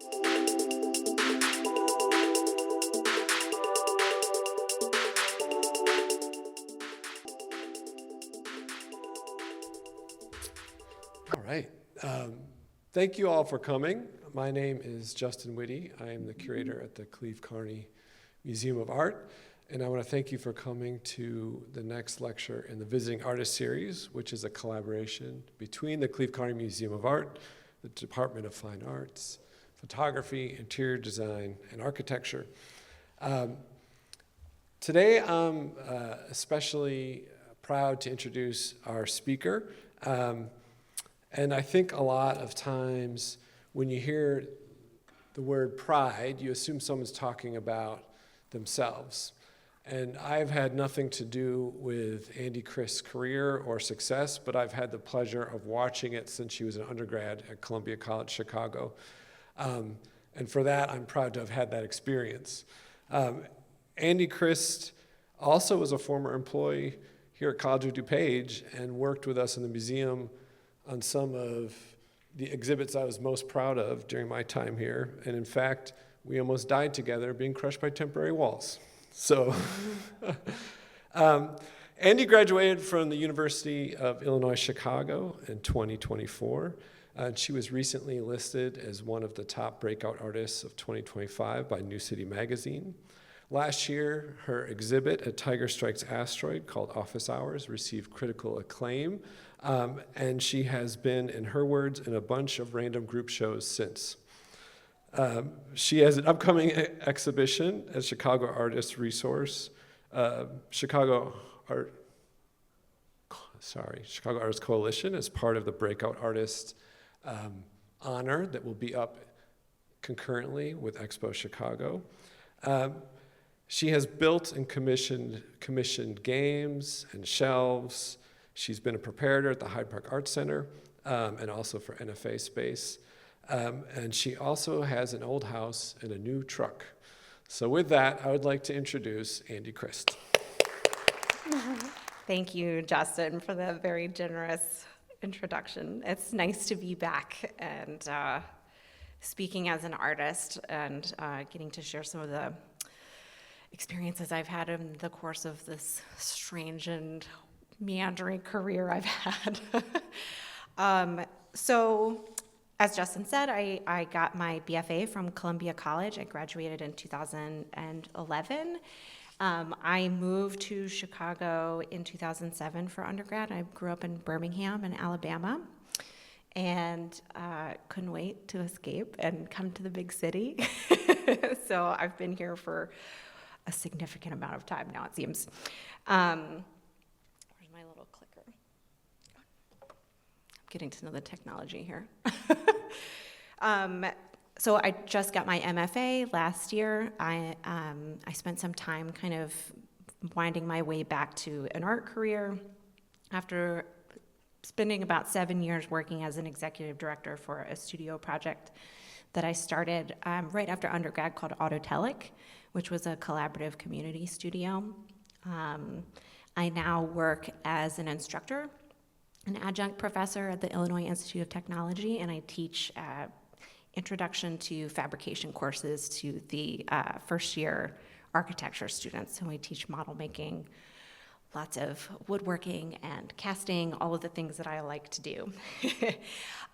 All right. Thank you all for coming. My name is Justin Whitty. I am the curator at the Cleve Carney Museum of Art, and I want to thank you for coming to the next lecture in the Visiting Artist Series, which is a collaboration between the Cleve Carney Museum of Art, the Department of Fine Arts, Photography, Interior Design, and Architecture. Today, I'm especially proud to introduce our speaker. And I think a lot of times when you hear the word pride, you assume someone's talking about themselves. And I've had nothing to do with Andi Crist's career or success, but I've had the pleasure of watching it since she was an undergrad at Columbia College Chicago. And for that, I'm proud to have had that experience. Andi Crist also was a former employee here at College of DuPage and worked with us in the museum on some of the exhibits I was most proud of during my time here. And in fact, we almost died together being crushed by temporary walls. So, Andi graduated from the University of Illinois Chicago in 2024. And she was recently listed as one of the top breakout artists of 2025 by New City Magazine. Last year, her exhibit at Tiger Strikes Asteroid called Office Hours received critical acclaim. And she has been, in her words, in a bunch of random group shows since. She has an upcoming exhibition at Chicago Artists Resource, Chicago Artists Coalition as part of the Breakout Artist honor that will be up concurrently with Expo Chicago. She has built and commissioned games and shelves. She's been a preparator at the Hyde Park Arts Center and also for NFA space. And she also has an old house and a new truck. So with that, I would like to introduce Andi Crist. Thank you, Justin, for the very generous introduction. It's nice to be back and speaking as an artist and getting to share some of the experiences I've had in the course of this strange and meandering career I've had. So, as Justin said, I got my BFA from Columbia College. I graduated in 2011. I moved to Chicago in 2007 for undergrad. I grew up in Birmingham in Alabama and couldn't wait to escape and come to the big city. So I've been here for a significant amount of time now, it seems. Where's my little clicker? I'm getting to know the technology here. So I just got my MFA last year. I spent some time kind of winding my way back to an art career after spending about 7 years working as an executive director for a studio project that I started right after undergrad called Autotelic, which was a collaborative community studio. I now work as an instructor, an adjunct professor at the Illinois Institute of Technology, and I teach introduction to fabrication courses to the first year architecture students. So we teach model making, lots of woodworking and casting, all of the things that I like to do.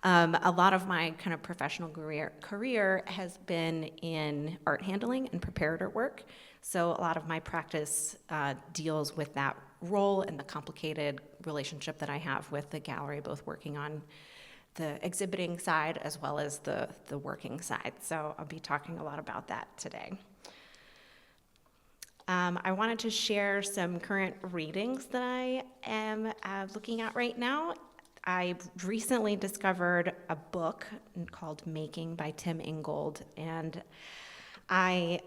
A lot of my kind of professional career has been in art handling and preparator work. So a lot of my practice deals with that role and the complicated relationship that I have with the gallery, both working on the exhibiting side as well as the working side. So I'll be talking a lot about that today. I wanted to share some current readings that I am looking at right now. I recently discovered a book called Making by Tim Ingold, and I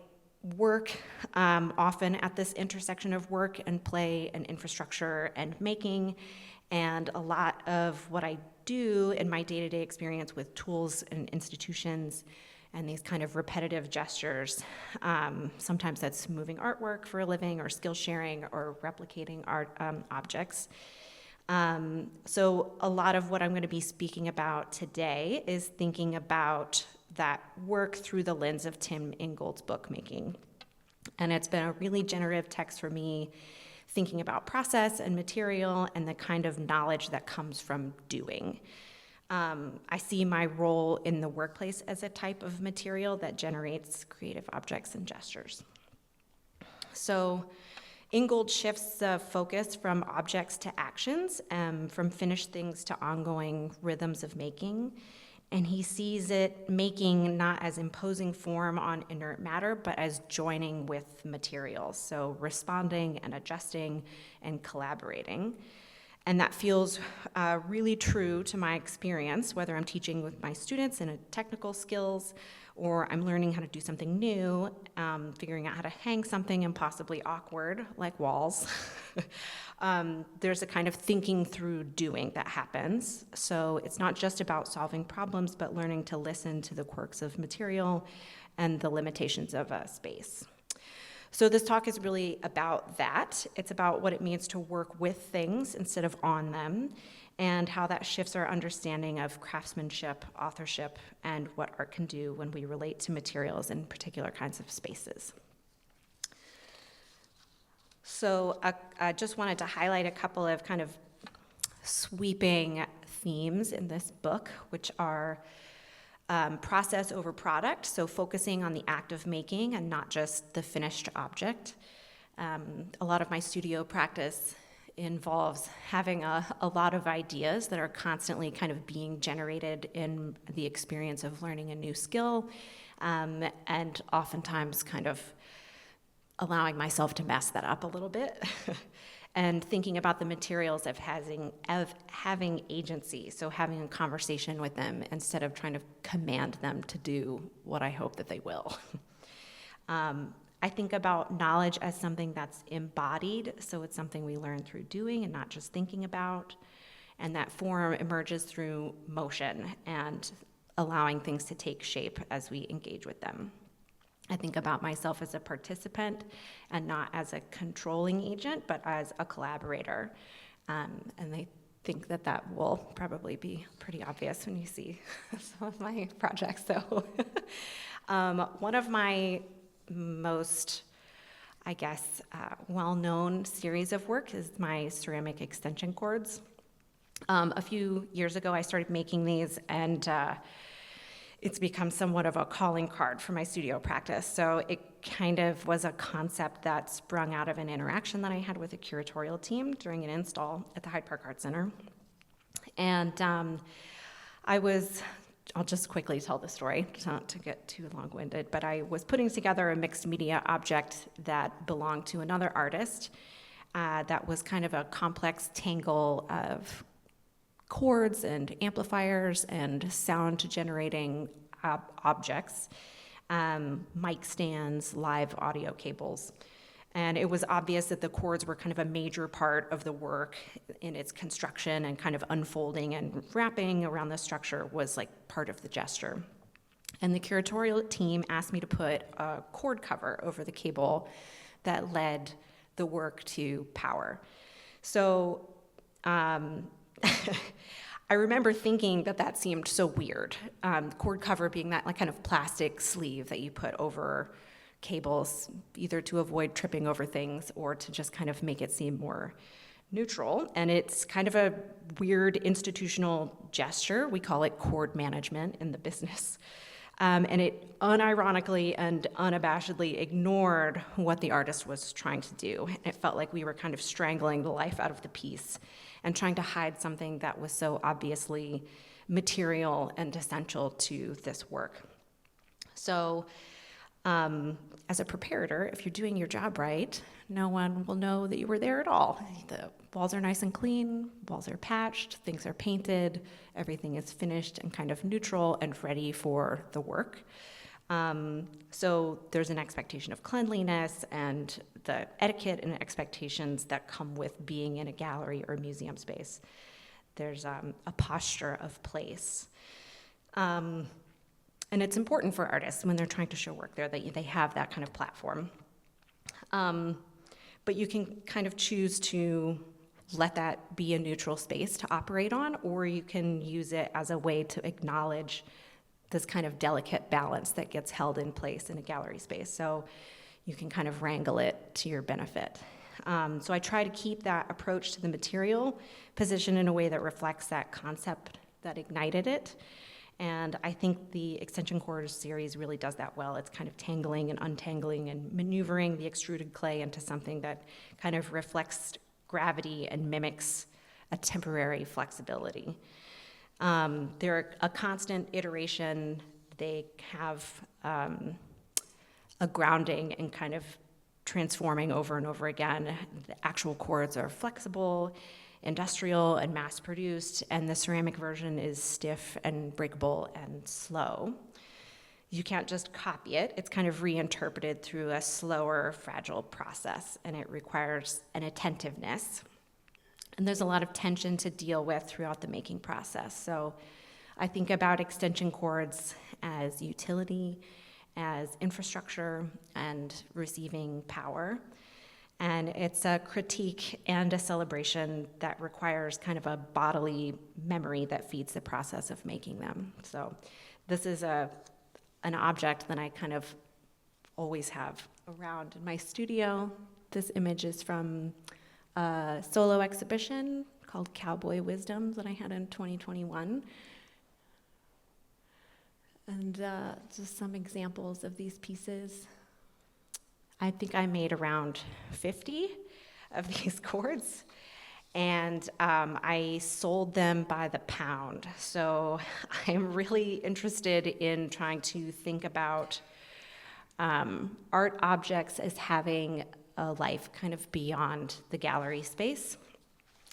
work often at this intersection of work and play and infrastructure and making, and a lot of what I do in my day-to-day experience with tools and institutions and these kind of repetitive gestures. Sometimes that's moving artwork for a living or skill sharing or replicating art objects. So a lot of what I'm going to be speaking about today is thinking about that work through the lens of Tim Ingold's bookmaking. And it's been a really generative text for me, thinking about process and material and the kind of knowledge that comes from doing. I see my role in the workplace as a type of material that generates creative objects and gestures. So Ingold shifts the focus from objects to actions, from finished things to ongoing rhythms of making. And he sees it making not as imposing form on inert matter, but as joining with materials. So responding and adjusting and collaborating. And that feels really true to my experience, whether I'm teaching with my students in a technical skills, or I'm learning how to do something new, figuring out how to hang something impossibly awkward, like walls. There's a kind of thinking through doing that happens. So it's not just about solving problems, but learning to listen to the quirks of material and the limitations of a space. So this talk is really about that. It's about what it means to work with things instead of on them, and how that shifts our understanding of craftsmanship, authorship, and what art can do when we relate to materials in particular kinds of spaces. So I just wanted to highlight a couple of kind of sweeping themes in this book, which are process over product, so focusing on the act of making and not just the finished object. A lot of my studio practice involves having a lot of ideas that are constantly kind of being generated in the experience of learning a new skill, and oftentimes kind of allowing myself to mess that up a little bit. And thinking about the materials of having agency, so having a conversation with them instead of trying to command them to do what I hope that they will. I think about knowledge as something that's embodied, so it's something we learn through doing and not just thinking about, and that form emerges through motion and allowing things to take shape as we engage with them. I think about myself as a participant and not as a controlling agent, but as a collaborator. And I think that that will probably be pretty obvious when you see some of my projects. So one of my most, I guess, well-known series of work is my ceramic extension cords. A few years ago, I started making these, and it's become somewhat of a calling card for my studio practice. So it kind of was a concept that sprung out of an interaction that I had with a curatorial team during an install at the Hyde Park Art Center. And I'll just quickly tell the story, not to get too long-winded, but I was putting together a mixed media object that belonged to another artist that was kind of a complex tangle of chords and amplifiers and sound-generating objects, mic stands, live audio cables. And it was obvious that the chords were kind of a major part of the work in its construction, and kind of unfolding and wrapping around the structure was like part of the gesture. And the curatorial team asked me to put a cord cover over the cable that led the work to power. So I remember thinking that seemed so weird. Cord cover being that like kind of plastic sleeve that you put over cables, either to avoid tripping over things or to just kind of make it seem more neutral. And it's kind of a weird institutional gesture. We call it cord management in the business. And it unironically and unabashedly ignored what the artist was trying to do. It felt like we were kind of strangling the life out of the piece and trying to hide something that was so obviously material and essential to this work. So as a preparator, if you're doing your job right, no one will know that you were there at all. The walls are nice and clean, walls are patched, things are painted, everything is finished and kind of neutral and ready for the work. So there's an expectation of cleanliness and the etiquette and expectations that come with being in a gallery or museum space. There's a posture of place. And it's important for artists when they're trying to show work there that they have that kind of platform. But you can kind of choose to let that be a neutral space to operate on, or you can use it as a way to acknowledge this kind of delicate balance that gets held in place in a gallery space. So you can kind of wrangle it to your benefit. So I try to keep that approach to the material positioned in a way that reflects that concept that ignited it. And I think the extension cords series really does that well. It's kind of tangling and untangling and maneuvering the extruded clay into something that kind of reflects gravity and mimics a temporary flexibility. They're a constant iteration. They have a grounding and kind of transforming over and over again. The actual cords are flexible, industrial, and mass-produced, and the ceramic version is stiff and breakable and slow. You can't just copy it. It's kind of reinterpreted through a slower, fragile process, and it requires an attentiveness. And there's a lot of tension to deal with throughout the making process. So I think about extension cords as utility, as infrastructure, and receiving power. And it's a critique and a celebration that requires kind of a bodily memory that feeds the process of making them. So this is an object that I kind of always have around in my studio. This image is from a solo exhibition called Cowboy Wisdoms that I had in 2021. And just some examples of these pieces. I think I made around 50 of these cords, and I sold them by the pound. So I'm really interested in trying to think about art objects as having a life kind of beyond the gallery space.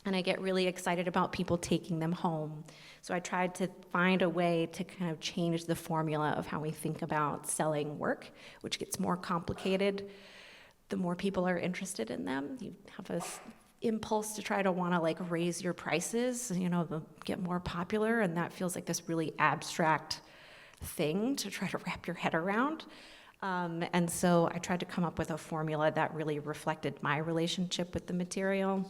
And I get really excited about people taking them home. So I tried to find a way to kind of change the formula of how we think about selling work, which gets more complicated the more people are interested in them. You have this impulse to try to want to like raise your prices, get more popular, and that feels like this really abstract thing to try to wrap your head around. And so I tried to come up with a formula that really reflected my relationship with the material.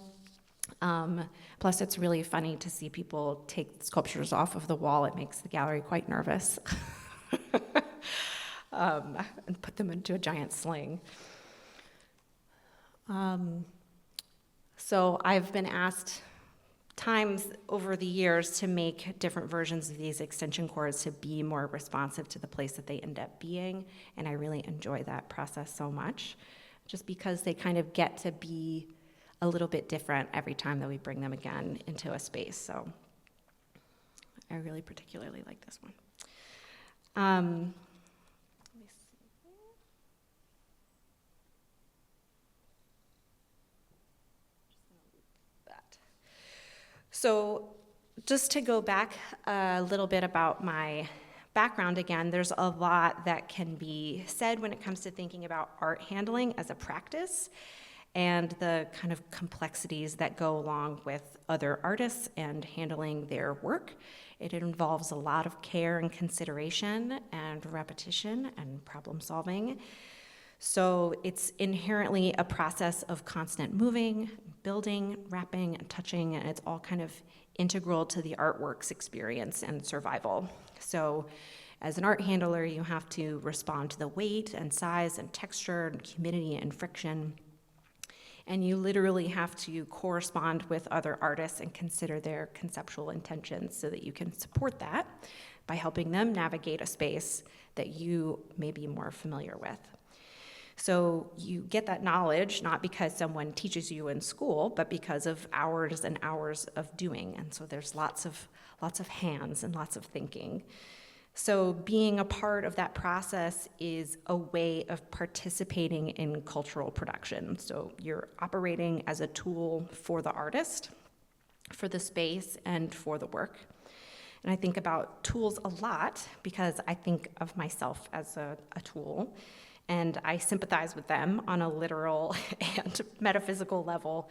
Plus, it's really funny to see people take sculptures off of the wall. It makes the gallery quite nervous. And put them into a giant sling. So I've been asked times over the years to make different versions of these extension cords to be more responsive to the place that they end up being, and I really enjoy that process so much, just because they kind of get to be a little bit different every time that we bring them again into a space. So I really particularly like this one. Let me see. That. So just to go back a little bit about my background again, there's a lot that can be said when it comes to thinking about art handling as a practice and the kind of complexities that go along with other artists and handling their work. It involves a lot of care and consideration and repetition and problem solving. So it's inherently a process of constant moving, building, wrapping, and touching, and it's all kind of integral to the artwork's experience and survival. So as an art handler, you have to respond to the weight and size and texture and humidity and friction. And you literally have to correspond with other artists and consider their conceptual intentions so that you can support that by helping them navigate a space that you may be more familiar with. So you get that knowledge not because someone teaches you in school, but because of hours and hours of doing. And so there's lots of hands and lots of thinking. So being a part of that process is a way of participating in cultural production. So you're operating as a tool for the artist, for the space, and for the work. And I think about tools a lot because I think of myself as a tool, and I sympathize with them on a literal and metaphysical level,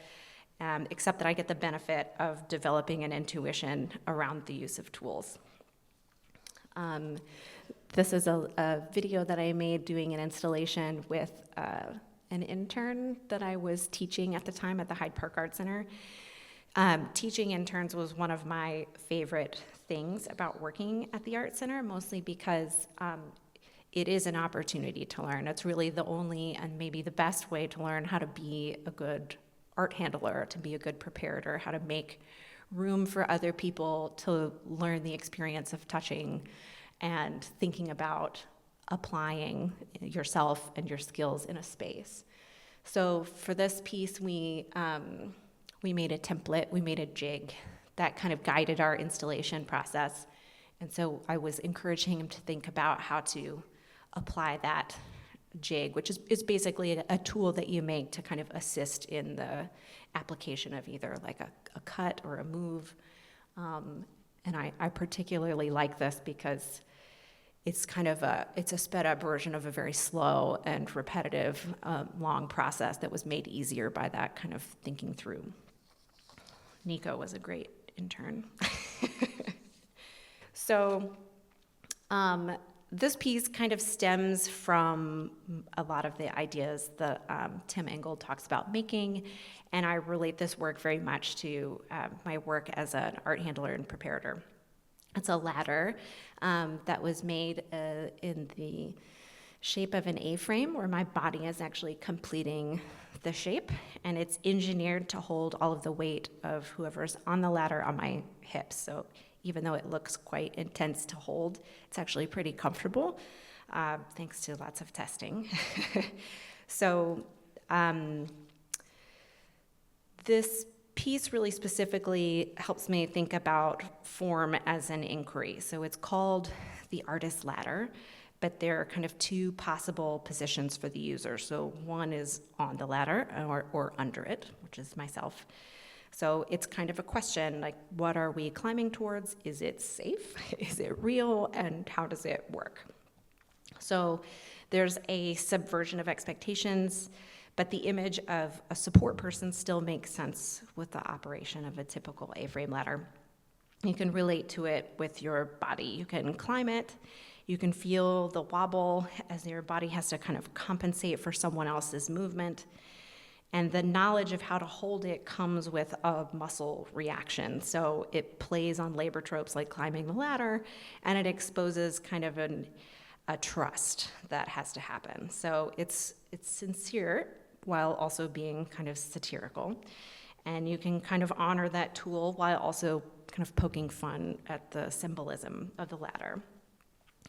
except that I get the benefit of developing an intuition around the use of tools. This is a video that I made doing an installation with an intern that I was teaching at the time at the Hyde Park Art Center. Teaching interns was one of my favorite things about working at the Art Center, mostly because it is an opportunity to learn. It's really the only and maybe the best way to learn how to be a good art handler, to be a good preparator, how to make room for other people to learn the experience of touching and thinking about applying yourself and your skills in a space. So for this piece, we made a template, we made a jig that kind of guided our installation process. And so I was encouraging him to think about how to apply that jig, which is basically a tool that you make to kind of assist in the application of either like a cut or a move. And I particularly like this because it's kind of it's a sped up version of a very slow and repetitive long process that was made easier by that kind of thinking through. Nico was a great intern. So this piece kind of stems from a lot of the ideas that Tim Engel talks about making, and I relate this work very much to my work as an art handler and preparator. It's a ladder that was made in the shape of an A-frame, where my body is actually completing the shape, and it's engineered to hold all of the weight of whoever's on the ladder on my hips. So even though it looks quite intense to hold, it's actually pretty comfortable, thanks to lots of testing. So this piece really specifically helps me think about form as an inquiry. So it's called the artist's ladder, but there are kind of two possible positions for the user. So one is on the ladder or under it, which is myself. So it's kind of a question, like, what are we climbing towards? Is it safe? Is it real? And how does it work? So there's a subversion of expectations, but the image of a support person still makes sense with the operation of a typical A-frame ladder. You can relate to it with your body. You can climb it. You can feel the wobble as your body has to kind of compensate for someone else's movement. And the knowledge of how to hold it comes with a muscle reaction. So it plays on labor tropes like climbing the ladder, and it exposes kind of a trust that has to happen. So it's sincere while also being kind of satirical. And you can kind of honor that tool while also kind of poking fun at the symbolism of the ladder.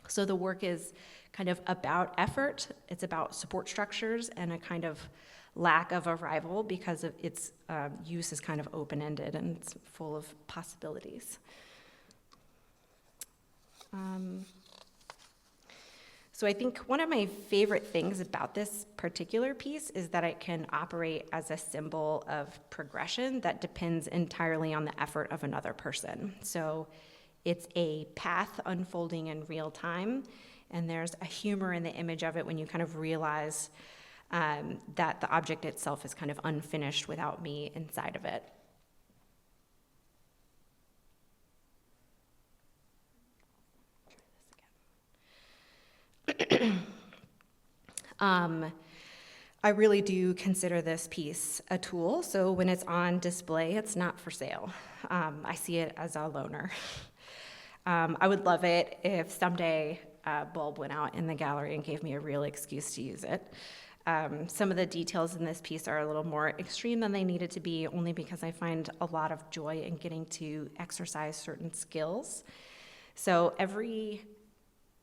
So the work is kind of about effort. It's about support structures and a kind of lack of arrival because of its use is kind of open-ended and it's full of possibilities. So I think one of my favorite things about this particular piece is that it can operate as a symbol of progression that depends entirely on the effort of another person. So it's a path unfolding in real time, and there's a humor in the image of it when you kind of realize that the object itself is kind of unfinished without me inside of it. I really do consider this piece a tool, so when it's on display, it's not for sale. I see it as a loaner. I would love it if someday a bulb went out in the gallery and gave me a real excuse to use it. Some of the details in this piece are a little more extreme than they needed to be, only because I find a lot of joy in getting to exercise certain skills. So every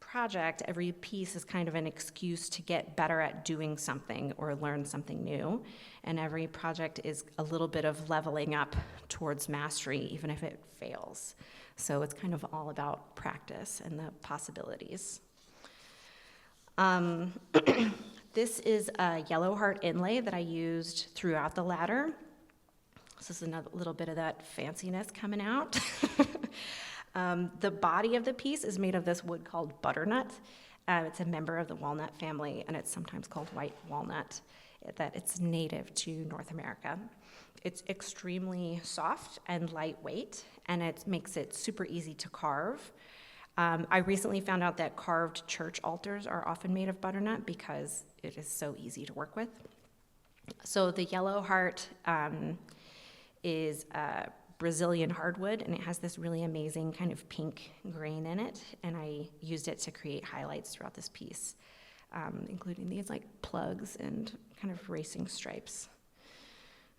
project, every piece is kind of an excuse to get better at doing something or learn something new. And every project is a little bit of leveling up towards mastery, even if it fails. So it's kind of all about practice and the possibilities. This is a yellow heart inlay that I used throughout the ladder. This is another little bit of that fanciness coming out. The body of the piece is made of this wood called butternut. It's a member of the walnut family, and it's sometimes called white walnut, that it's native to North America. It's extremely soft and lightweight, and it makes it super easy to carve. I recently found out that carved church altars are often made of butternut because it is so easy to work with. So the yellow heart is Brazilian hardwood, and it has this really amazing kind of pink grain in it, and I used it to create highlights throughout this piece, including these like plugs and kind of racing stripes.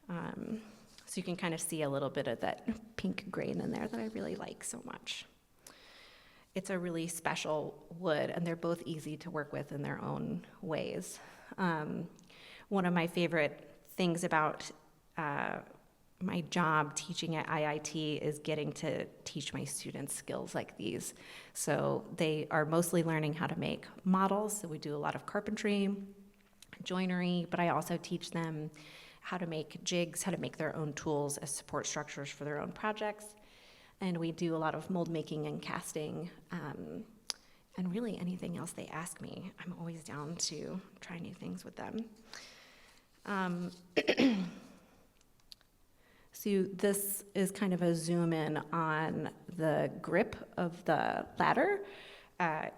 So you can kind of see a little bit of that pink grain in there that I really like so much. It's a really special wood, and they're both easy to work with in their own ways. One of my favorite things about my job teaching at IIT is getting to teach my students skills like these. So they are mostly learning how to make models. So we do a lot of carpentry, joinery, but I also teach them how to make jigs, how to make their own tools as support structures for their own projects. And we do a lot of mold making and casting, and really anything else they ask me. I'm always down to try new things with them. So this is kind of a zoom in on the grip of the ladder.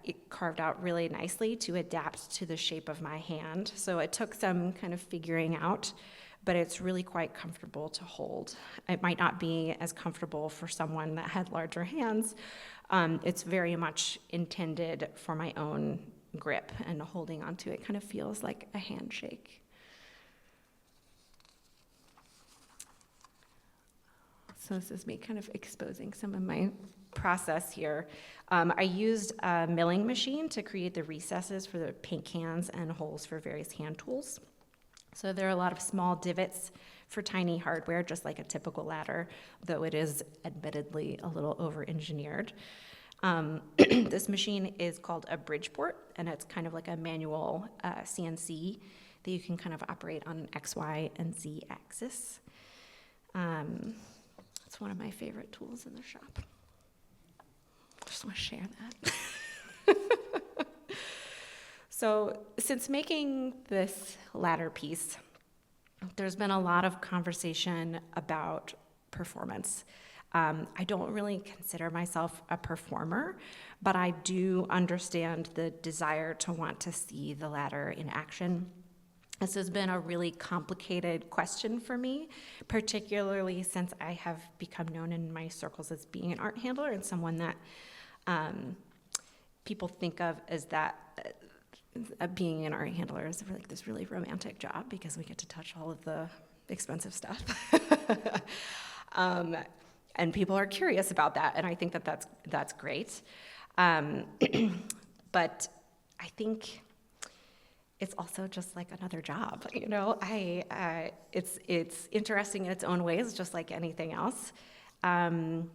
It carved out really nicely to adapt to the shape of my hand. So it took some kind of figuring out, but it's really quite comfortable to hold. It might not be as comfortable for someone that had larger hands. It's very much intended for my own grip, and holding onto it kind of feels like a handshake. So this is me kind of exposing some of my process here. I used a milling machine to create the recesses for the paint cans and holes for various hand tools. So there are a lot of small divots for tiny hardware, just like a typical ladder, though it is admittedly a little over-engineered. This machine is called a Bridgeport, and it's kind of like a manual CNC that you can kind of operate on an X, Y, and Z axis. It's one of my favorite tools in the shop. Just want to share that. So since making this ladder piece, there's been a lot of conversation about performance. I don't really consider myself a performer, but I do understand the desire to want to see the ladder in action. This has been a really complicated question for me, particularly since I have become known in my circles as being an art handler and someone that people think of as that being an art handler is like this really romantic job because we get to touch all of the expensive stuff. And people are curious about that, and I think that that's great. But I think it's also just like another job, you know. It's interesting in its own ways, just like anything else. And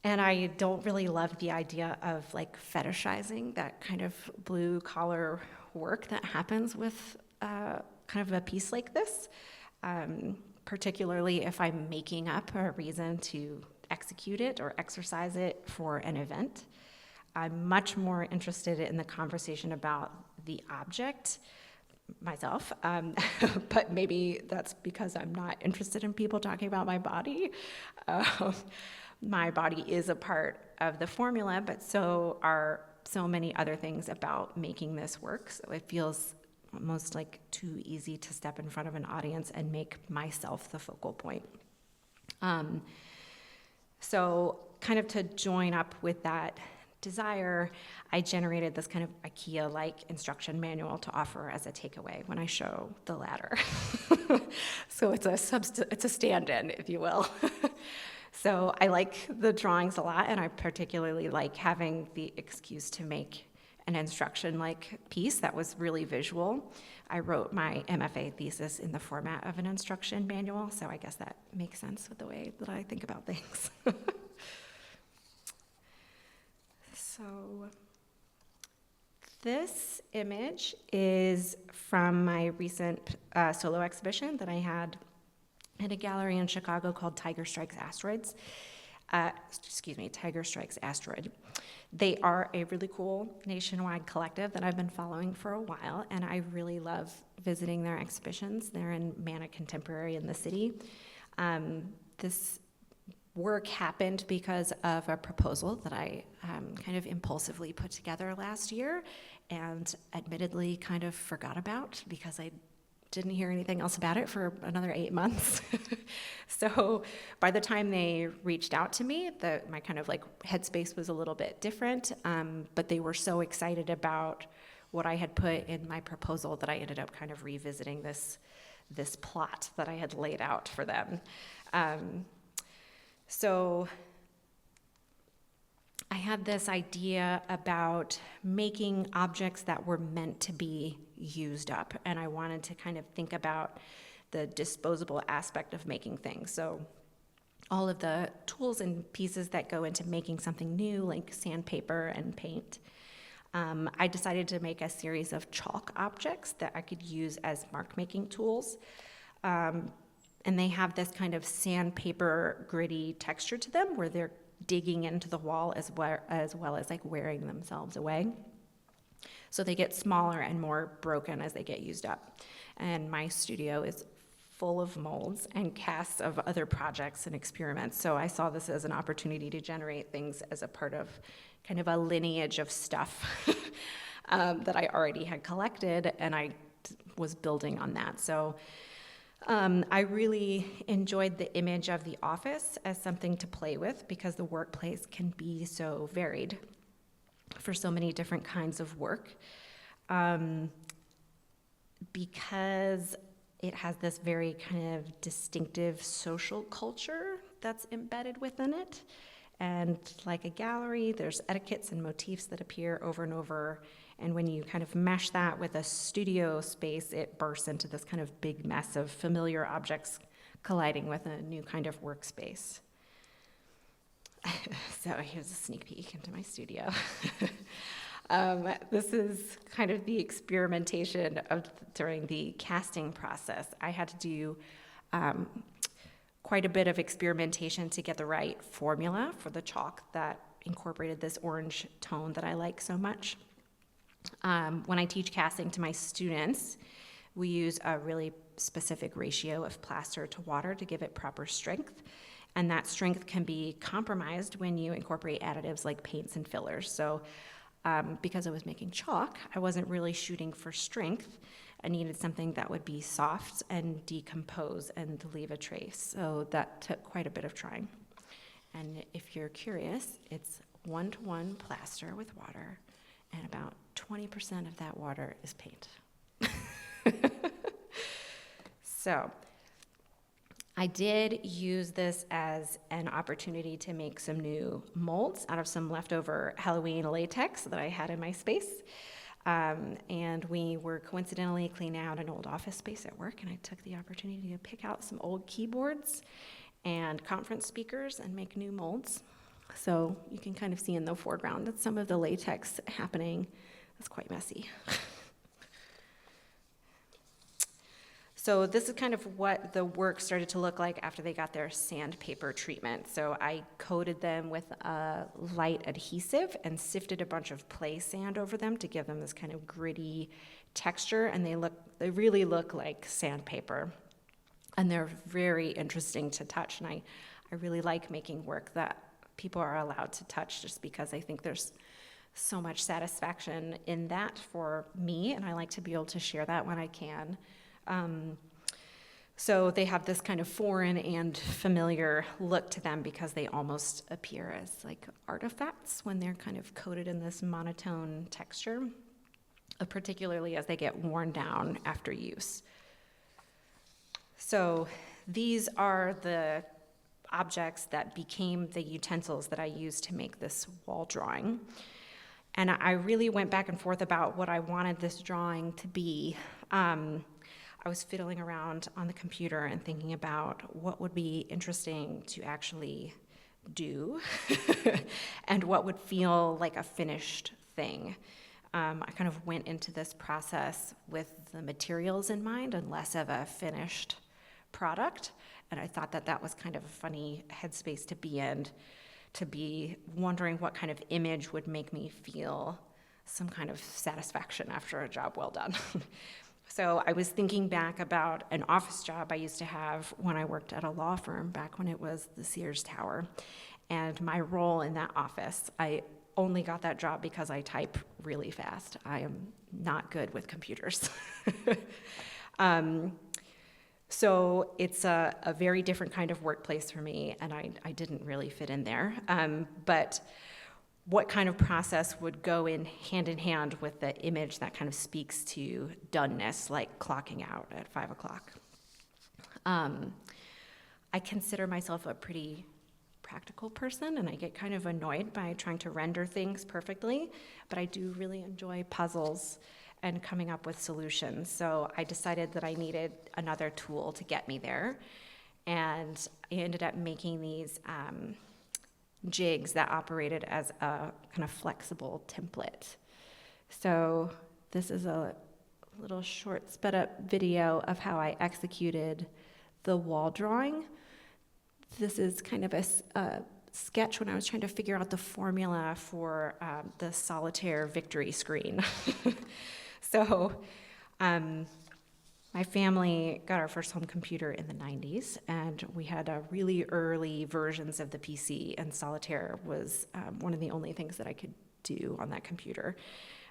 I don't really love the idea of like fetishizing that kind of blue collar work that happens with kind of a piece like this, particularly if I'm making up a reason to execute it or exercise it for an event. I'm much more interested in the conversation about the object myself, but maybe that's because I'm not interested in people talking about my body. My body is a part of the formula, but so are so many other things about making this work. So it feels almost like too easy to step in front of an audience and make myself the focal point. So kind of to join up with that desire, I generated this kind of IKEA-like instruction manual to offer as a takeaway when I show the ladder. So it's a stand-in, if you will. So I like the drawings a lot, and I particularly like having the excuse to make an instruction-like piece that was really visual. I wrote my MFA thesis in the format of an instruction manual, so I guess that makes sense with the way that I think about things. So this image is from my recent solo exhibition that I had at a gallery in Chicago called Tiger Strikes Asteroids. Tiger Strikes Asteroid. They are a really cool nationwide collective that I've been following for a while, and I really love visiting their exhibitions. They're in Mana Contemporary in the city. This work happened because of a proposal that I kind of impulsively put together last year and admittedly kind of forgot about because I didn't hear anything else about it for another 8 months. So by the time they reached out to me, my kind of like headspace was a little bit different, but they were so excited about what I had put in my proposal that I ended up kind of revisiting this plot that I had laid out for them. So I had this idea about making objects that were meant to be used up, and I wanted to kind of think about the disposable aspect of making things. So all of the tools and pieces that go into making something new, like sandpaper and paint. I decided to make a series of chalk objects that I could use as mark-making tools. And they have this kind of sandpaper gritty texture to them where they're digging into the wall as well as like wearing themselves away. So they get smaller and more broken as they get used up. And my studio is full of molds and casts of other projects and experiments. So I saw this as an opportunity to generate things as a part of kind of a lineage of stuff that I already had collected, and I was building on that. So I really enjoyed the image of the office as something to play with because the workplace can be so varied for so many different kinds of work. Because it has this very kind of distinctive social culture that's embedded within it. And like a gallery, there's etiquettes and motifs that appear over and over. And when you kind of mesh that with a studio space, it bursts into this kind of big mess of familiar objects colliding with a new kind of workspace. So here's a sneak peek into my studio. This is kind of the experimentation during the casting process. I had to do quite a bit of experimentation to get the right formula for the chalk that incorporated this orange tone that I like so much. When I teach casting to my students, we use a really specific ratio of plaster to water to give it proper strength. And that strength can be compromised when you incorporate additives like paints and fillers. So because I was making chalk, I wasn't really shooting for strength. I needed something that would be soft and decompose and leave a trace. So that took quite a bit of trying. And if you're curious, it's 1-to-1 plaster with water, and about 20% of that water is paint. So I did use this as an opportunity to make some new molds out of some leftover Halloween latex that I had in my space. And we were coincidentally cleaning out an old office space at work, and I took the opportunity to pick out some old keyboards and conference speakers and make new molds. So you can kind of see in the foreground that some of the latex happening is quite messy. So this is kind of what the work started to look like after they got their sandpaper treatment. So I coated them with a light adhesive and sifted a bunch of play sand over them to give them this kind of gritty texture, and they really look like sandpaper. And they're very interesting to touch, and I really like making work that people are allowed to touch just because I think there's so much satisfaction in that for me, and I like to be able to share that when I can. So they have this kind of foreign and familiar look to them because they almost appear as like artifacts when they're kind of coated in this monotone texture, particularly as they get worn down after use. So these are the objects that became the utensils that I used to make this wall drawing. And I really went back and forth about what I wanted this drawing to be. I was fiddling around on the computer and thinking about what would be interesting to actually do and what would feel like a finished thing. I kind of went into this process with the materials in mind and less of a finished product. And I thought that that was kind of a funny headspace to be in, to be wondering what kind of image would make me feel some kind of satisfaction after a job well done. So I was thinking back about an office job I used to have when I worked at a law firm back when it was the Sears Tower. And my role in that office, I only got that job because I type really fast. I am not good with computers. So it's a very different kind of workplace for me, and I didn't really fit in there. But what kind of process would go in hand with the image that kind of speaks to doneness, like clocking out at 5 o'clock? I consider myself a pretty practical person, and I get kind of annoyed by trying to render things perfectly, but I do really enjoy puzzles and coming up with solutions. So I decided that I needed another tool to get me there, and I ended up making these jigs that operated as a kind of flexible template. So this is a little short sped up video of how I executed the wall drawing. This is kind of a sketch when I was trying to figure out the formula for the solitaire victory screen. So my family got our first home computer in the 90s, and we had really early versions of the PC, and solitaire was one of the only things that I could do on that computer.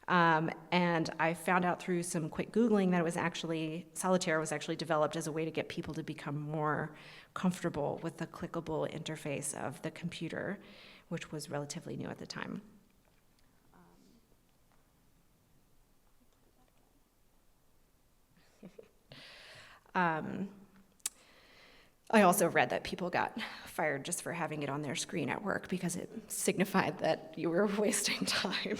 And I found out through some quick Googling that solitaire was actually developed as a way to get people to become more comfortable with the clickable interface of the computer, which was relatively new at the time. I also read that people got fired just for having it on their screen at work because it signified that you were wasting time.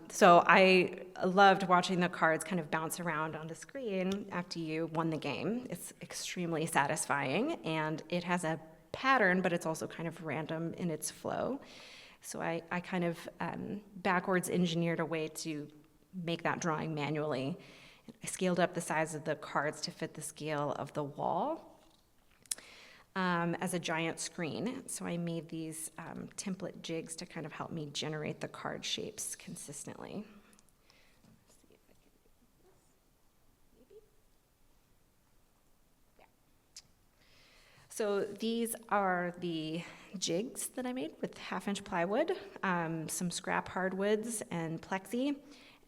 So I loved watching the cards kind of bounce around on the screen after you won the game. It's extremely satisfying, and it has a pattern, but it's also kind of random in its flow. So I kind of backwards engineered a way to make that drawing manually. I scaled up the size of the cards to fit the scale of the wall as a giant screen. So I made these template jigs to kind of help me generate the card shapes consistently. Let's see if I can do this. Maybe? Yeah. So these are the jigs that I made with 1/2-inch plywood, some scrap hardwoods and plexi,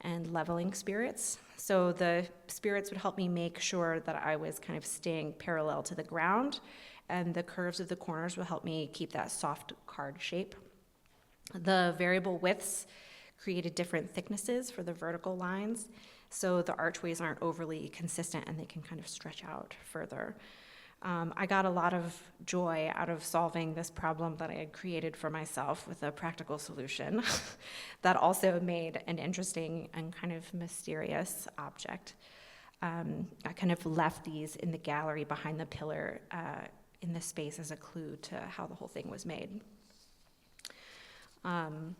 and leveling spirits. So the spirits would help me make sure that I was kind of staying parallel to the ground, and the curves of the corners will help me keep that soft card shape. The variable widths created different thicknesses for the vertical lines, so the archways aren't overly consistent and they can kind of stretch out further. I got a lot of joy out of solving this problem that I had created for myself with a practical solution that also made an interesting and kind of mysterious object. I kind of left these in the gallery behind the pillar in the space as a clue to how the whole thing was made. And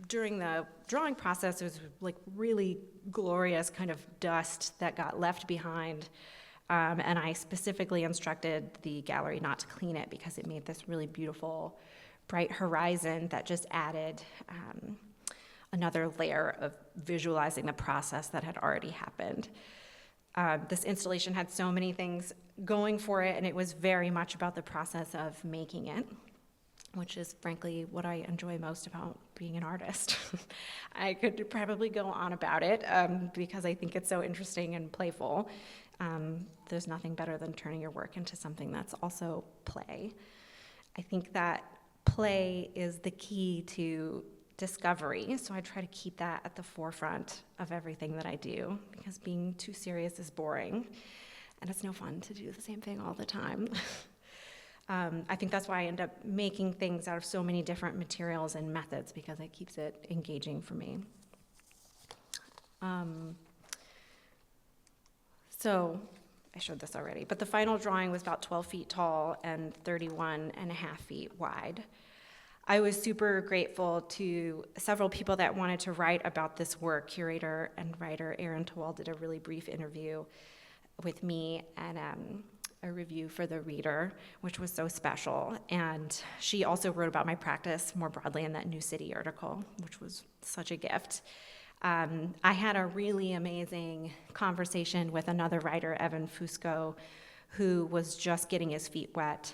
during the drawing process, there was like really glorious kind of dust that got left behind. And I specifically instructed the gallery not to clean it because it made this really beautiful, bright horizon that just added another layer of visualizing the process that had already happened. This installation had so many things going for it, and it was very much about the process of making it, which is frankly what I enjoy most about being an artist. I could probably go on about it because I think it's so interesting and playful. There's nothing better than turning your work into something that's also play. I think that play is the key to discovery, so I try to keep that at the forefront of everything that I do, because being too serious is boring, and it's no fun to do the same thing all the time. I think that's why I end up making things out of so many different materials and methods, because it keeps it engaging for me. So I showed this already, but the final drawing was about 12 feet tall and 31.5 feet wide. I was super grateful to several people that wanted to write about this work. Curator and writer Erin Towell did a really brief interview with me and a review for the Reader, which was so special. And she also wrote about my practice more broadly in that New City article, which was such a gift. I had a really amazing conversation with another writer, Evan Fusco, who was just getting his feet wet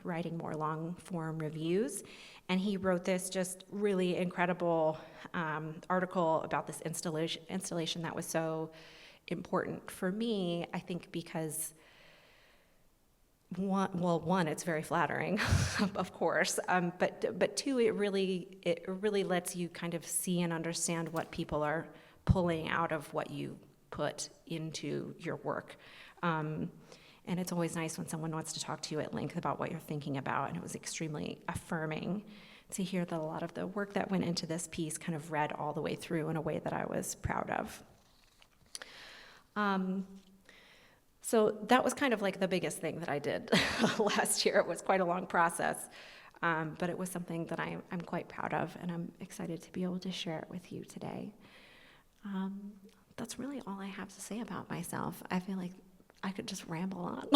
writing more long-form reviews. And he wrote this just really incredible article about this installation that was so important for me, I think, because one, it's very flattering, of course, but two, it really lets you kind of see and understand what people are pulling out of what you put into your work. And it's always nice when someone wants to talk to you at length about what you're thinking about, and it was extremely affirming to hear that a lot of the work that went into this piece kind of read all the way through in a way that I was proud of. So that was kind of like the biggest thing that I did last year. It was quite a long process, but it was something that I'm quite proud of, and I'm excited to be able to share it with you today. That's really all I have to say about myself. I feel like I could just ramble on.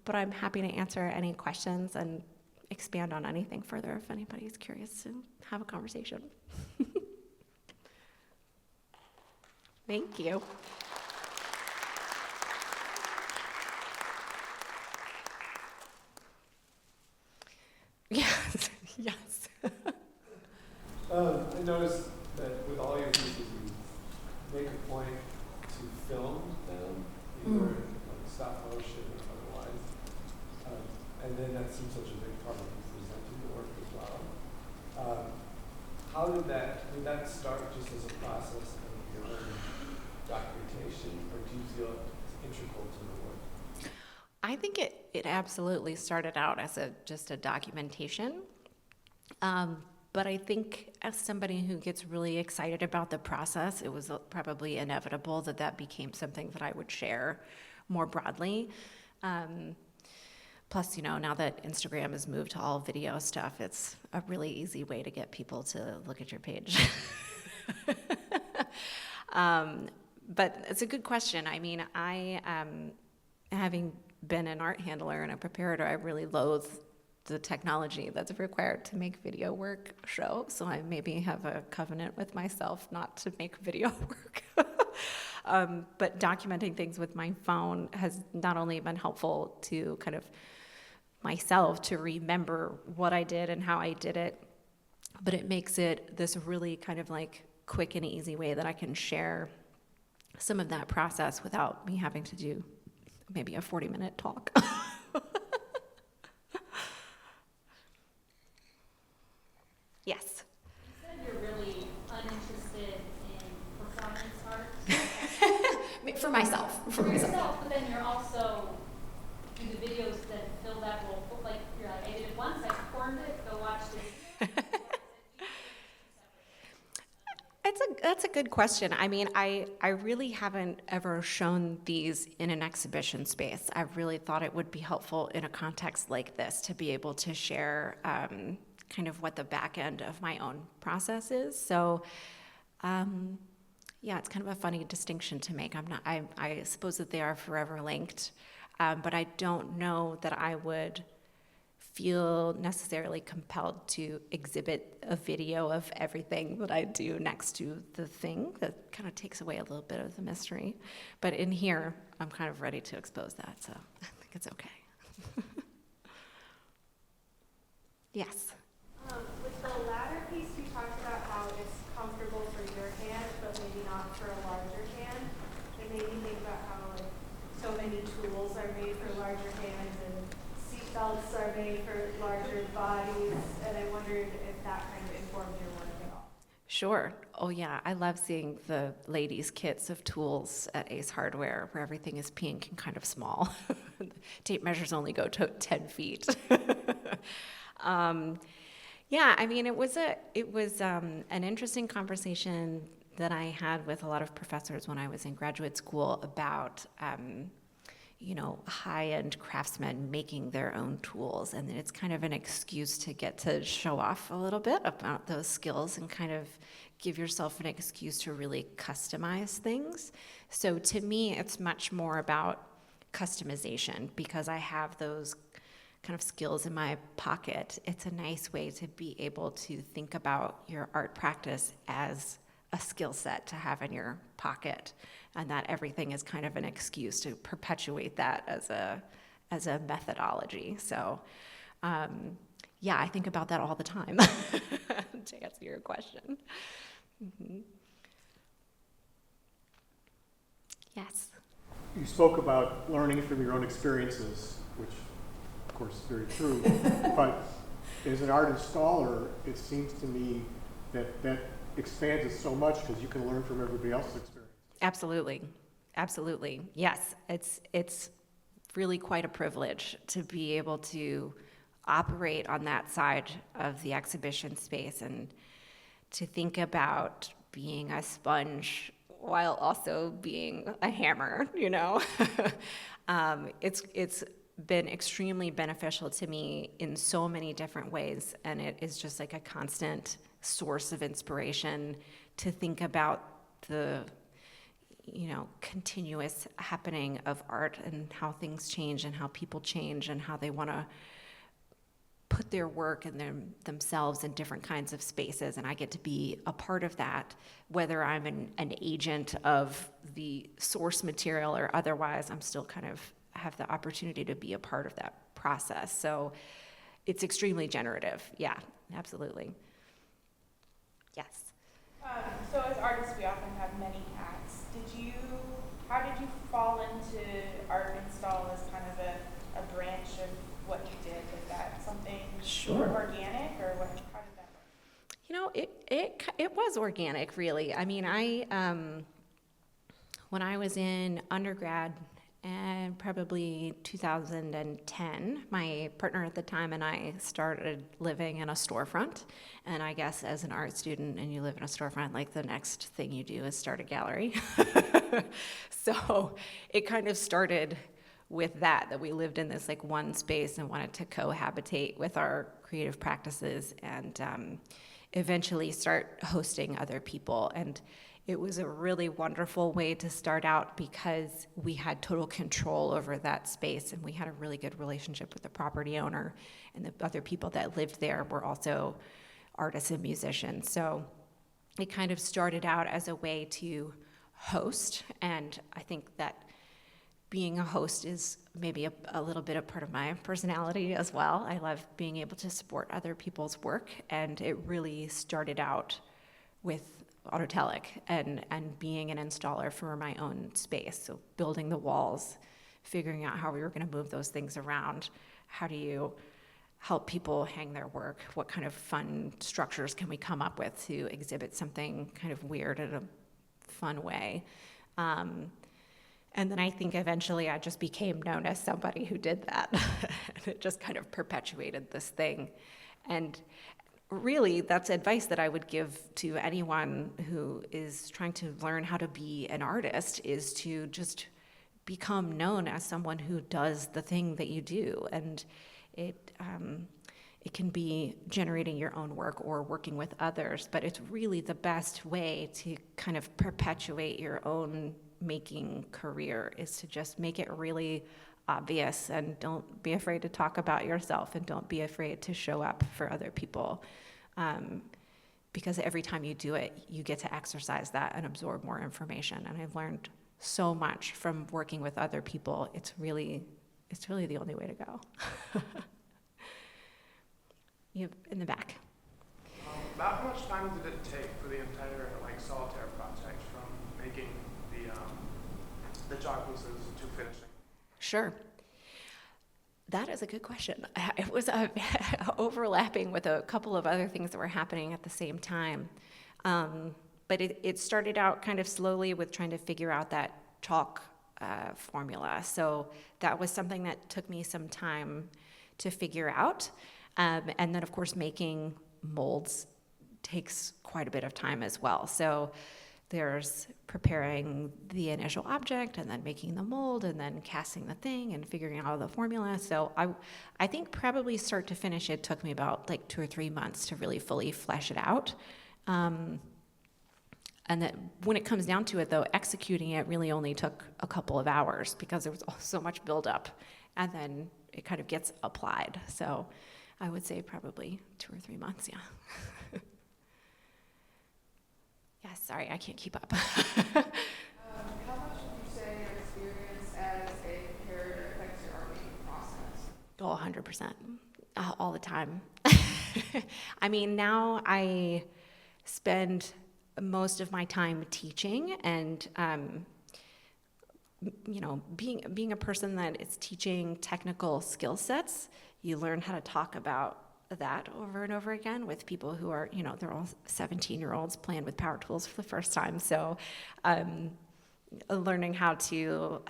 But I'm happy to answer any questions and expand on anything further if anybody's curious to have a conversation. Thank you. Yes, yes. I noticed that with all your pieces, you make a point to film them, either like stop motion or otherwise. And then that seems such a big part of presenting the work as well. How did that start just as a process of your own documentation, or do you feel it's integral to the work? I think it absolutely started out as just a documentation. But I think as somebody who gets really excited about the process, it was probably inevitable that became something that I would share more broadly. Plus, now that Instagram has moved to all video stuff, it's a really easy way to get people to look at your page. But it's a good question. I mean, having been an art handler and a preparator, I really loathe the technology that's required to make video work show. So I maybe have a covenant with myself not to make video work. But documenting things with my phone has not only been helpful to kind of myself to remember what I did and how I did it, but it makes it this really kind of like quick and easy way that I can share some of that process without me having to do maybe a 40-minute talk. Yes. You said you're really uninterested in performance art. For myself. For yourself, but then you're also do the videos that fill that role. Like you're like, I did it once, I performed it, go watch the video. That's a good question. I mean, I really haven't ever shown these in an exhibition space. I really thought it would be helpful in a context like this to be able to share kind of what the back end of my own process is. So, yeah, it's kind of a funny distinction to make. I suppose that they are forever linked, but I don't know that I would feel necessarily compelled to exhibit a video of everything that I do next to the thing. That kind of takes away a little bit of the mystery. But in here, I'm kind of ready to expose that, so I think it's okay. Yes? With the latter piece, you talked about how it's comfortable for your hand, but maybe not for a larger hand. It made me think about how so many tools are made for larger hands and seatbelts are made for larger bodies, and I wondered if that kind of informed your work at all. Sure. Oh yeah, I love seeing the ladies' kits of tools at Ace Hardware where everything is pink and kind of small. Tape measures only go to 10 feet. Yeah, I mean, it was an interesting conversation that I had with a lot of professors when I was in graduate school about high-end craftsmen making their own tools, and it's kind of an excuse to get to show off a little bit about those skills and kind of give yourself an excuse to really customize things. So to me, it's much more about customization because I have those kind of skills in my pocket. It's a nice way to be able to think about your art practice as a skill set to have in your pocket, and that everything is kind of an excuse to perpetuate that as a methodology. So, yeah, I think about that all the time to answer your question. Mm-hmm. Yes. You spoke about learning from your own experiences, which of course is very true, but as an art installer, it seems to me that expands it so much because you can learn from everybody else's experience. Absolutely. Absolutely. Yes. It's really quite a privilege to be able to operate on that side of the exhibition space and to think about being a sponge while also being a hammer, you know. It's been extremely beneficial to me in so many different ways, and it is just like a constant source of inspiration to think about the, you know, continuous happening of art and how things change and how people change and how they want to put their work and themselves in different kinds of spaces, and I get to be a part of that, whether I'm an agent of the source material or otherwise. I'm still kind of have the opportunity to be a part of that process. So it's extremely generative. Yeah, absolutely. Yes. So as artists, we often have many hats. How did you fall into art install as kind of a branch of what you did? Was that something Sure. organic, or what? How did that work? You know, it was organic, really. I mean, when I was in undergrad, and probably 2010, my partner at the time and I started living in a storefront. And I guess as an art student and you live in a storefront, like the next thing you do is start a gallery. So it kind of started with that we lived in this like one space and wanted to cohabitate with our creative practices and eventually start hosting other people. And it was a really wonderful way to start out because we had total control over that space and we had a really good relationship with the property owner, and the other people that lived there were also artists and musicians. So it kind of started out as a way to host, and I think that being a host is maybe a little bit of part of my personality as well. I love being able to support other people's work, and it really started out with Autotelic and being an installer for my own space. So building the walls, figuring out how we were going to move those things around. How do you help people hang their work? What kind of fun structures can we come up with to exhibit something kind of weird in a fun way? And then I think eventually I just became known as somebody who did that. And it just kind of perpetuated this thing. And really, that's advice that I would give to anyone who is trying to learn how to be an artist, is to just become known as someone who does the thing that you do. And it can be generating your own work or working with others, but it's really the best way to kind of perpetuate your own making career, is to just make it really obvious, and don't be afraid to talk about yourself, and don't be afraid to show up for other people, because every time you do it, you get to exercise that and absorb more information. And I've learned so much from working with other people. It's really the only way to go. You in the back. About how much time did it take for the entire solitaire project, from making the chalk pieces to finishing? Sure. That is a good question. It was overlapping with a couple of other things that were happening at the same time. But it started out kind of slowly with trying to figure out that chalk formula. So that was something that took me some time to figure out. And then, of course, making molds takes quite a bit of time as well. So there's preparing the initial object and then making the mold and then casting the thing and figuring out all the formula. So I think probably start to finish it took me about 2 or 3 months to really fully flesh it out. And that when it comes down to it, though, executing it really only took a couple of hours because there was so much buildup, and then it kind of gets applied. So I would say probably 2 or 3 months, yeah. Yes. Yes, sorry, I can't keep up. How much would you say your experience as a preparer affects your art making process? Oh, 100%, all the time. I mean, now I spend most of my time teaching, and being a person that is teaching technical skill sets, you learn how to talk about that over and over again with people who are, they're all 17-year-olds playing with power tools for the first time. So learning how to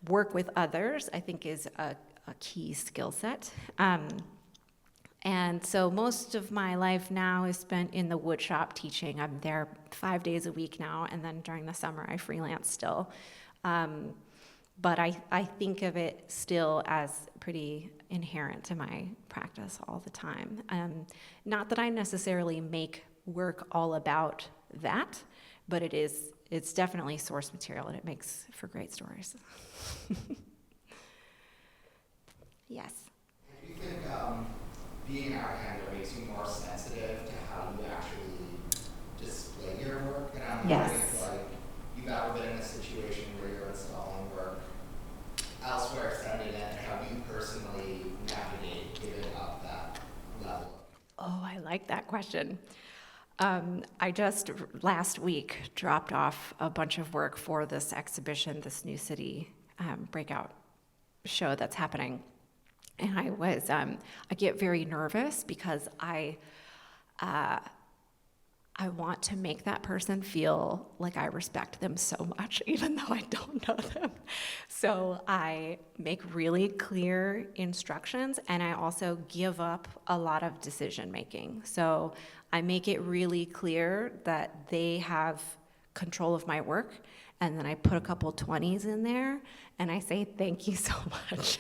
work with others, I think, is a key skill set. And so most of my life now is spent in the wood shop teaching. I'm there 5 days a week now, and then during the summer I freelance still. But I think of it still as pretty inherent to my practice all the time. Not that I necessarily make work all about that, but it's definitely source material, and it makes for great stories. Yes. Do you think being an art handler makes you more sensitive to how you actually display your work? And I'm Yes. wondering if, like, you've ever been in a situation where you're installing work elsewhere extended, and how you personally navigate giving up that level? Oh, I like that question. I just last week dropped off a bunch of work for this exhibition, this New City breakout show that's happening. And I get very nervous because I want to make that person feel like I respect them so much, even though I don't know them. So I make really clear instructions, and I also give up a lot of decision making. So I make it really clear that they have control of my work, and then I put a couple 20s in there, and I say, thank you so much.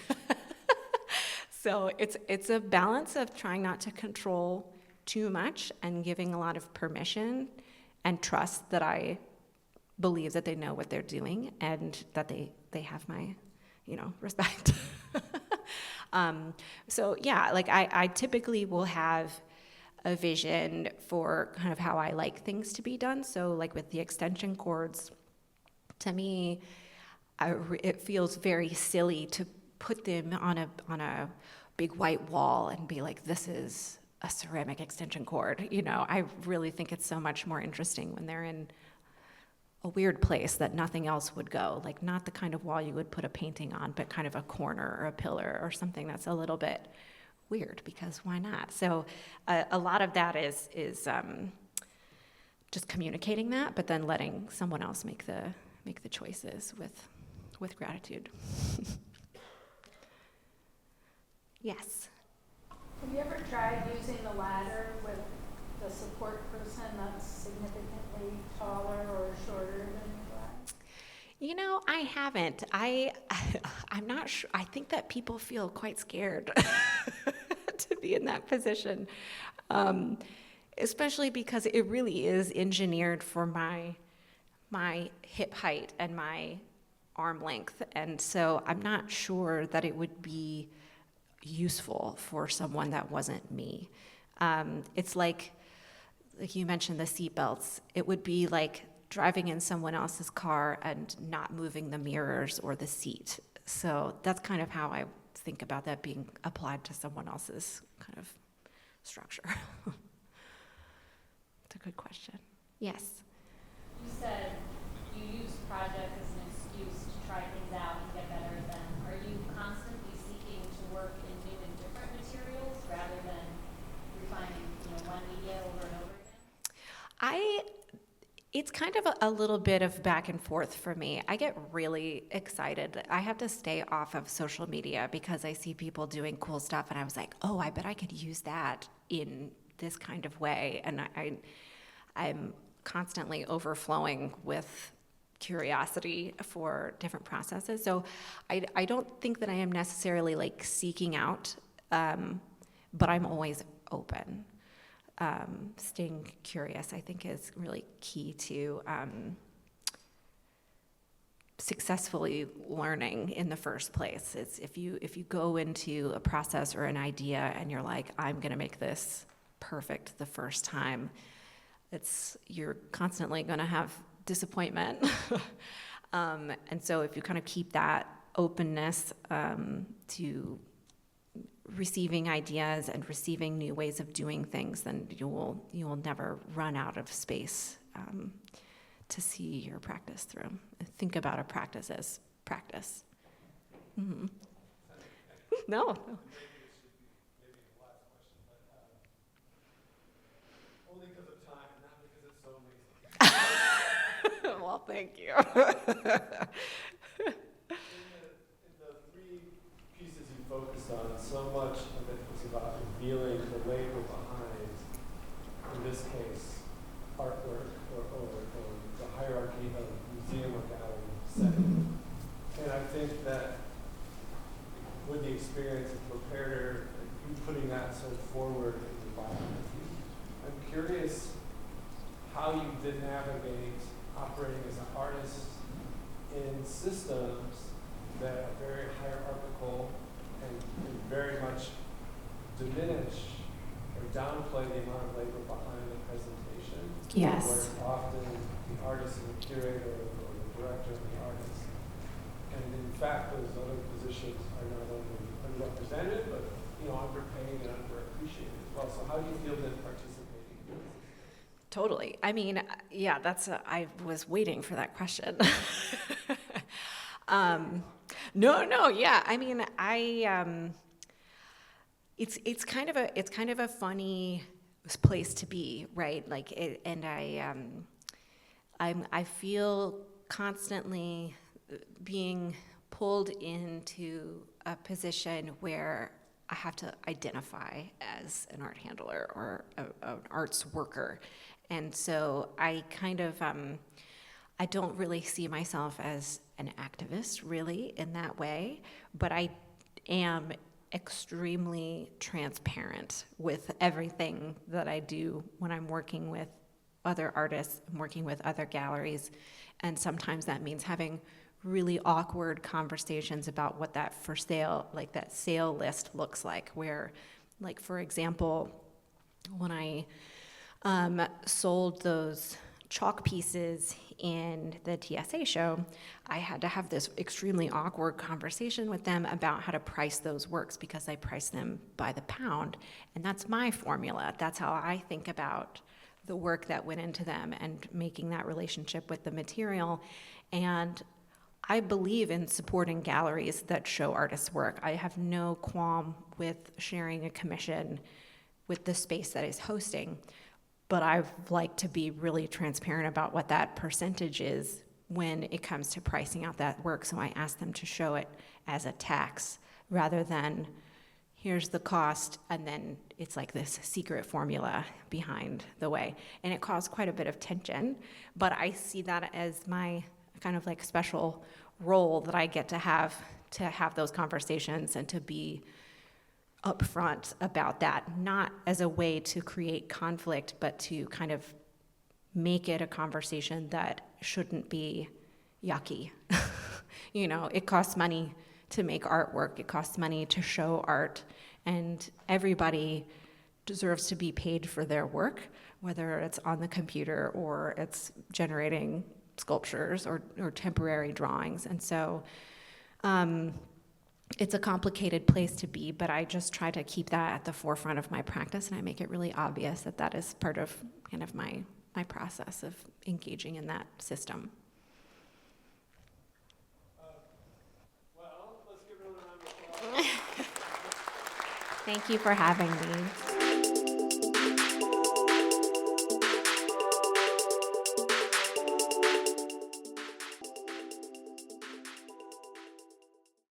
So it's a balance of trying not to control too much and giving a lot of permission and trust that I believe that they know what they're doing and that they have my, respect. So yeah, like I typically will have a vision for kind of how I like things to be done. So like with the extension cords, to me, it feels very silly to put them on a big white wall and be like, this is a ceramic extension cord. I really think it's so much more interesting when they're in a weird place that nothing else would go, like not the kind of wall you would put a painting on, but kind of a corner or a pillar or something that's a little bit weird, because why not? So a lot of that is just communicating that, but then letting someone else make the choices with gratitude. Yes. Have you ever tried using the ladder with the support person that's significantly taller or shorter than you are? I haven't. I'm not sure. I think that people feel quite scared to be in that position, especially because it really is engineered for my hip height and my arm length, and so I'm not sure that it would be useful for someone that wasn't me. It's like you mentioned the seat belts. It would be like driving in someone else's car and not moving the mirrors or the seat. So that's kind of how I think about that being applied to someone else's kind of structure. It's a good question. Yes. You said you use project as an excuse to try things out and get better at them. Are you constantly seeking to work in new and different materials rather than refining, one media over and over again? It's kind of a little bit of back and forth for me. I get really excited. I have to stay off of social media because I see people doing cool stuff, and I was like, oh, I bet I could use that in this kind of way. And I'm constantly overflowing with curiosity for different processes. So I don't think that I am necessarily like seeking out, but I'm always open. Staying curious, I think, is really key to successfully learning in the first place. It's if you go into a process or an idea and you're like, I'm going to make this perfect the first time, you're constantly going to have disappointment. And so if you kind of keep that openness to receiving ideas and receiving new ways of doing things, then you will never run out of space to see your practice through. Think about a practice as practice. Mm-hmm. No. Only because of time, not because it's so amazing. Well, thank you. In the three pieces you focused on, so much of it was about revealing the labor behind, in this case, artwork or the hierarchy of museum or gallery setting. And I think that with the experience of preparator, you putting that sort of forward in the biography, I'm curious how you did navigate operating as an artist in systems that are very hierarchical and very much diminish or downplay the amount of labor behind the presentation. Yes. Where often the artist and the curator or the director and the artist. And in fact, those other positions are not only underrepresented, but underpaid and underappreciated as well. So how do you feel then participating in this? Totally. I mean, yeah, I was waiting for that question. No, yeah. I mean, it's kind of a funny place to be, right? Like, and I feel constantly being pulled into a position where I have to identify as an art handler or an arts worker. And so I kind of, I don't really see myself as an activist really in that way, but I am extremely transparent with everything that I do when I'm working with other artists, I'm working with other galleries, and sometimes that means having really awkward conversations about what that for sale, like that sale list looks like, where, like, for example, when I sold those chalk pieces in the TSA show, I had to have this extremely awkward conversation with them about how to price those works because I price them by the pound. And that's my formula. That's how I think about the work that went into them and making that relationship with the material. And I believe in supporting galleries that show artists' work. I have no qualm with sharing a commission with the space that is hosting, but I like to be really transparent about what that percentage is when it comes to pricing out that work. So I ask them to show it as a tax rather than here's the cost, and then it's like this secret formula behind the way. And it caused quite a bit of tension, but I see that as my kind of like special role that I get to have those conversations and to be upfront about that, not as a way to create conflict, but to kind of make it a conversation that shouldn't be yucky. It costs money to make artwork, it costs money to show art, and everybody deserves to be paid for their work, whether it's on the computer or it's generating sculptures or temporary drawings. And so it's a complicated place to be, but I just try to keep that at the forefront of my practice, and I make it really obvious that that is part of kind of my process of engaging in that system. Well, let's give it a round of applause. Thank you for having me.